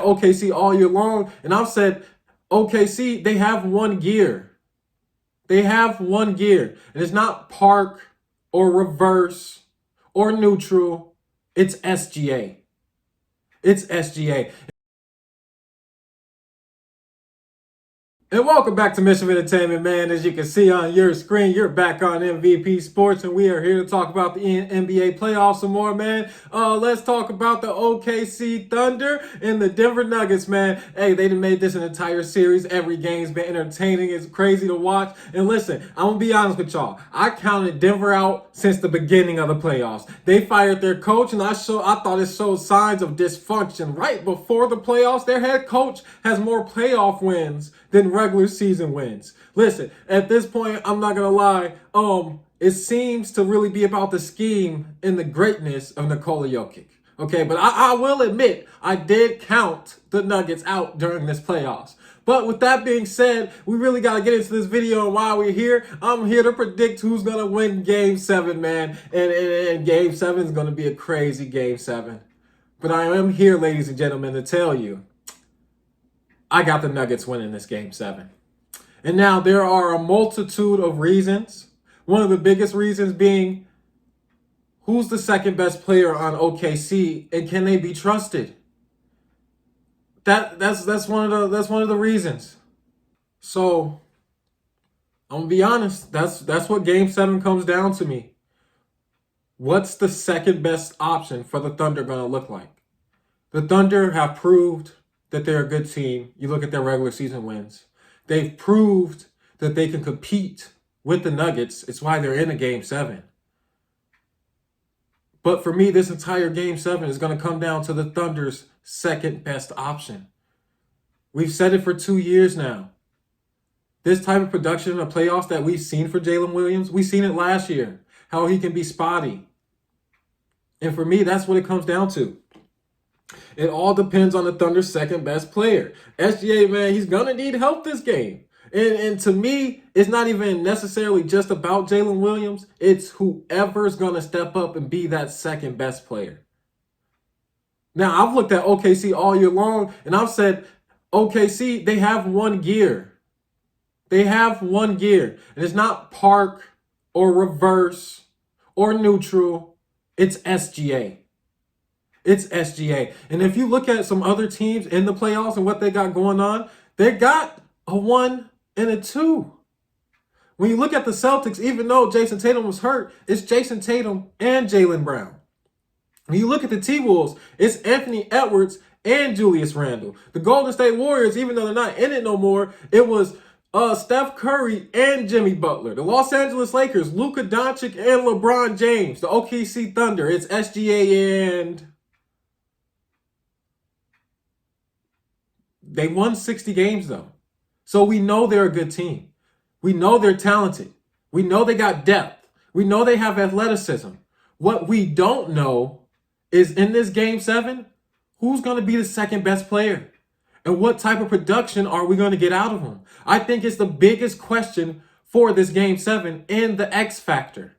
OKC all year long, and I've said OKC, they have one gear. They have one gear. And it's not park or reverse or neutral. It's SGA. It's SGA. And welcome back to Mischief Entertainment, man. As you can see on your screen, you're back on MVP Sports, and we are here to talk about the NBA playoffs some more, man. Let's talk about the OKC Thunder and the Denver Nuggets, man. Hey, they done made this an entire series. Every game's been entertaining. It's crazy to watch. And listen, I'm gonna be honest with y'all. I counted Denver out since the beginning of the playoffs. They fired their coach, and I thought it showed signs of dysfunction right before the playoffs. Their head coach has more playoff wins than regular season wins. Listen, at this point, I'm not gonna lie. It seems to really be about the scheme and the greatness of Nikola Jokic. Okay, but I will admit, I did count the Nuggets out during this playoffs. But with that being said, we really got to get into this video, and while we're here, I'm here to predict who's going to win Game 7, man. And Game 7 is going to be a crazy Game 7. But I am here, ladies and gentlemen, to tell you, I got the Nuggets winning this Game 7. And now there are a multitude of reasons. One of the biggest reasons being, who's the second best player on OKC, and can they be trusted? That's one of the reasons. So I'm gonna be honest. That's what Game 7 comes down to me. What's the second best option for the Thunder gonna look like? The Thunder have proved that they're a good team. You look at their regular season wins. They've proved that they can compete with the Nuggets. It's why they're in a Game 7. But for me, this entire Game 7 is going to come down to the Thunder's second best option. We've said it for 2 years now. This type of production in the playoffs that we've seen for Jaylen Williams, we've seen it last year, how he can be spotty. And for me, that's what it comes down to. It all depends on the Thunder's second best player. SGA, man, he's going to need help this game. And to me, it's not even necessarily just about Jaylen Williams. It's whoever's going to step up and be that second best player. Now, I've looked at OKC all year long, and I've said, OKC, they have one gear. They have one gear. And it's not park or reverse or neutral. It's SGA. It's SGA. And if you look at some other teams in the playoffs and what they got going on, they got a 1 and a 2. When you look at the Celtics, even though Jason Tatum was hurt, it's Jason Tatum and Jaylen Brown. When you look at the T-Wolves, it's Anthony Edwards and Julius Randle. The Golden State Warriors, even though they're not in it no more, it was Steph Curry and Jimmy Butler. The Los Angeles Lakers, Luka Doncic and LeBron James. The OKC Thunder, it's SGA and... They won 60 games, though. So we know they're a good team. We know they're talented. We know they got depth. We know they have athleticism. What we don't know is in this Game 7, who's going to be the second best player? And what type of production are we going to get out of them? I think it's the biggest question for this Game 7 and the X factor.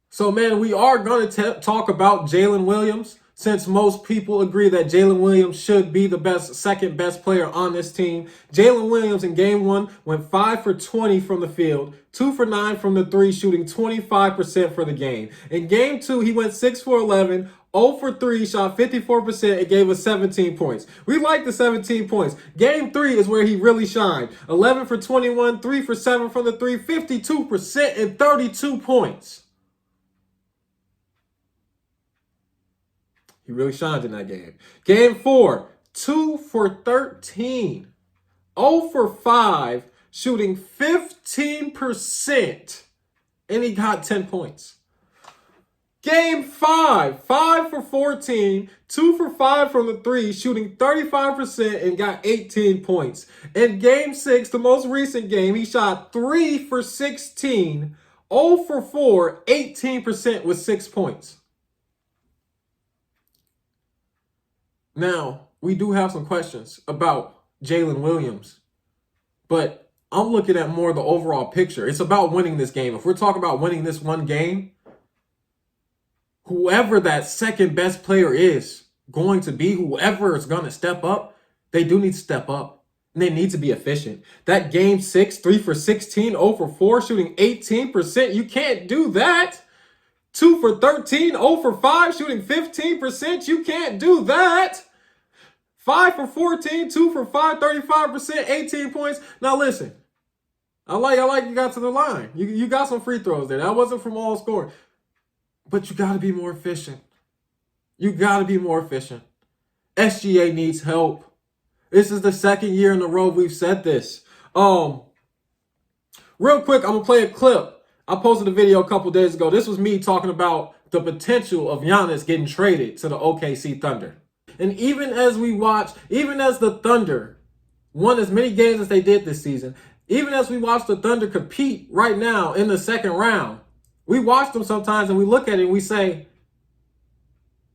So, man, we are going to talk about Jaylen Williams, since most people agree that Jaylen Williams should be the second best player on this team. Jaylen Williams in Game 1 went 5 for 20 from the field, 2 for 9 from the 3, shooting 25% for the game. In Game 2, he went 6 for 11, 0 for 3, shot 54%, and gave us 17 points. We like the 17 points. Game 3 is where he really shined. 11 for 21, 3 for 7 from the 3, 52%, and 32 points. He really shined in that game. Game 4, 2 for 13, 0 for 5, shooting 15%, and he got 10 points. Game 5, 5 for 14, 2 for 5 from the 3, shooting 35% and got 18 points. In Game 6, the most recent game, he shot 3 for 16, 0 for 4, 18% with 6 points. Now, we do have some questions about Jaylen Williams, but I'm looking at more the overall picture. It's about winning this game. If we're talking about winning this one game, whoever that second best player is going to be, whoever is going to step up, they do need to step up. And they need to be efficient. That game 6, 3 for 16, 0 for 4, shooting 18%. You can't do that. 2 for 13, 0 for 5, shooting 15%. You can't do that. 5 for 14, 2 for 5, 35%, 18 points. Now listen, I like you got to the line. You got some free throws there. That wasn't from all scoring. But you got to be more efficient. You got to be more efficient. SGA needs help. This is the second year in a row we've said this. Real quick, I'm going to play a clip. I posted a video a couple days ago. This was me talking about the potential of Giannis getting traded to the OKC Thunder. And even as the Thunder won as many games as they did this season, even as we watch the Thunder compete right now in the second round, we watch them sometimes and we look at it and we say,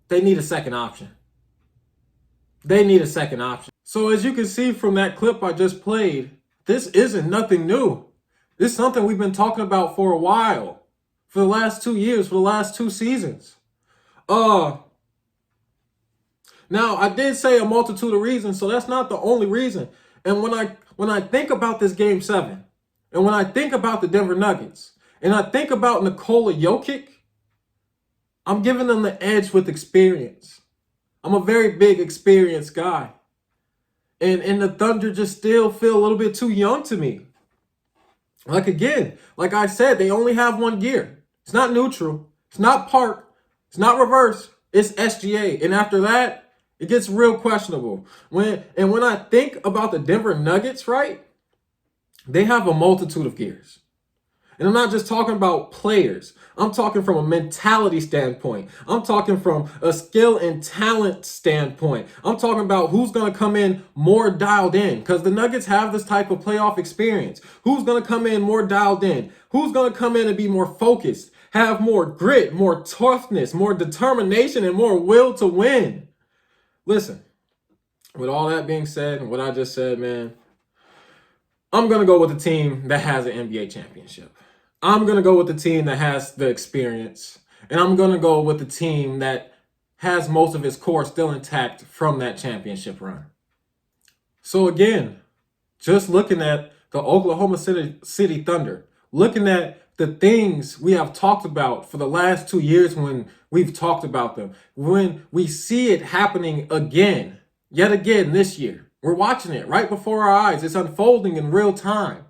they need a second option. They need a second option. So as you can see from that clip I just played, this isn't nothing new. This is something we've been talking about for a while, for the last 2 years, for the last 2 seasons. Now, I did say a multitude of reasons, so that's not the only reason. And when I think about this Game 7, and when I think about the Denver Nuggets, and I think about Nikola Jokic, I'm giving them the edge with experience. I'm a very big experienced guy. And the Thunder just still feel a little bit too young to me. Like I said, they only have one gear. It's not neutral. It's not park. It's not reverse. It's SGA. And after that, it gets real questionable. When I think about the Denver Nuggets, right, they have a multitude of gears. And I'm not just talking about players. I'm talking from a mentality standpoint. I'm talking from a skill and talent standpoint. I'm talking about who's going to come in more dialed in, because the Nuggets have this type of playoff experience. Who's going to come in more dialed in? Who's going to come in and be more focused, have more grit, more toughness, more determination, and more will to win? Listen, with all that being said and what I just said, man, I'm going to go with the team that has an NBA championship. I'm going to go with the team that has the experience. And I'm going to go with the team that has most of its core still intact from that championship run. So again, just looking at the Oklahoma City Thunder, looking at the things we have talked about for the last 2 years when we've talked about them, when we see it happening again, yet again this year, we're watching it right before our eyes. It's unfolding in real time.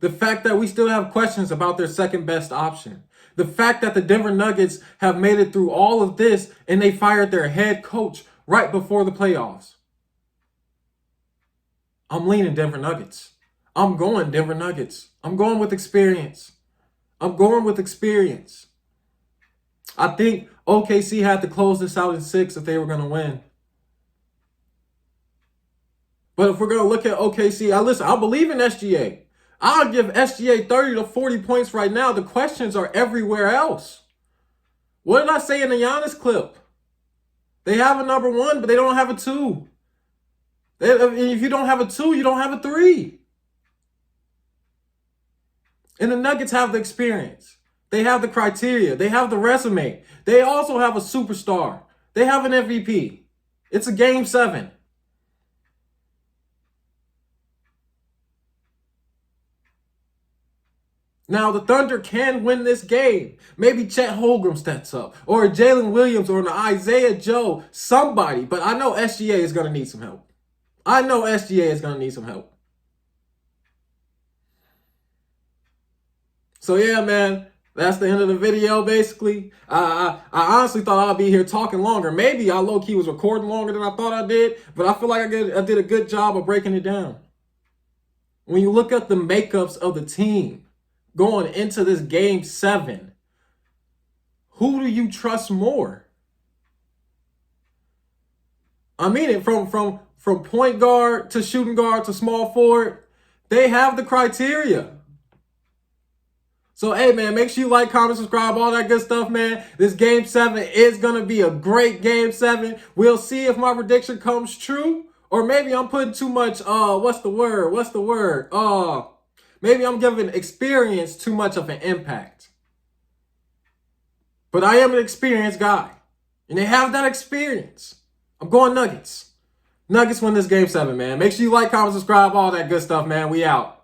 The fact that we still have questions about their second best option. The fact that the Denver Nuggets have made it through all of this and they fired their head coach right before the playoffs. I'm leaning Denver Nuggets. I'm going Denver Nuggets. I'm going with experience. I'm going with experience. I think OKC had to close this out in 6 if they were going to win. But if we're going to look at OKC, I believe in SGA. I'll give SGA 30 to 40 points right now. The questions are everywhere else. What did I say in the Giannis clip? They have a number 1, but they don't have a 2. If you don't have a 2, you don't have a 3. And the Nuggets have the experience. They have the criteria. They have the resume. They also have a superstar. They have an MVP. It's a Game 7. Now, the Thunder can win this game. Maybe Chet Holmgren steps up, or Jaylen Williams, or an Isaiah Joe, somebody. But I know SGA is going to need some help. So, yeah, man, that's the end of the video, basically. I honestly thought I'd be here talking longer. Maybe I low-key was recording longer than I thought I did, but I feel like I did a good job of breaking it down. When you look at the makeups of the team going into this Game 7, who do you trust more? I mean it, from point guard to shooting guard to small forward, they have the criteria. So, hey, man, make sure you like, comment, subscribe, all that good stuff, man. This Game 7 is going to be a great Game 7. We'll see if my prediction comes true. Or maybe I'm putting too much, maybe I'm giving experience too much of an impact. But I am an experienced guy. And they have that experience. I'm going Nuggets. Nuggets win this game 7, man. Make sure you like, comment, subscribe, all that good stuff, man. We out.